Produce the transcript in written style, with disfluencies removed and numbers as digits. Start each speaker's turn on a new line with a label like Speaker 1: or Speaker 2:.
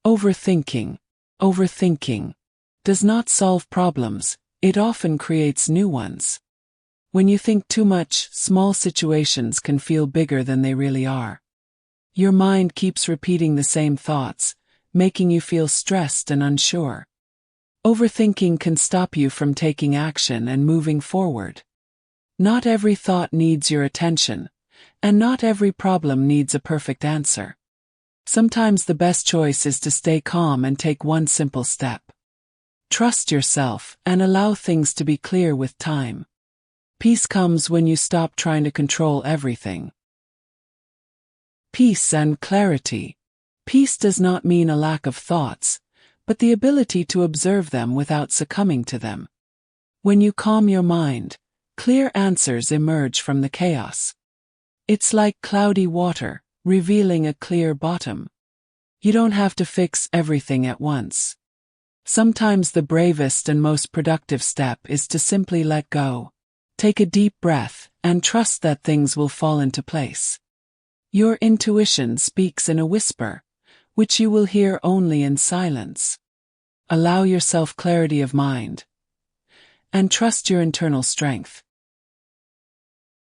Speaker 1: Overthinking. Overthinking does not solve problems, it often creates new ones. When you think too much, small situations can feel bigger than they really are. Your mind keeps repeating the same thoughts, making you feel stressed and unsure. Overthinking can stop you from taking action and moving forward. Not every thought needs your attention, and not every problem needs a perfect answer. Sometimes the best choice is to stay calm and take one simple step. Trust yourself and allow things to be clear with time. Peace comes when you stop trying to control everything. Peace and clarity. Peace does not mean a lack of thoughts, but the ability to observe them without succumbing to them. When you calm your mind, clear answers emerge from the chaos. It's like cloudy water, revealing a clear bottom. You don't have to fix everything at once. Sometimes the bravest and most productive step is to simply let go. Take a deep breath and trust that things will fall into place. Your intuition speaks in a whisper, which you will hear only in silence. Allow yourself clarity of mind and trust your internal strength.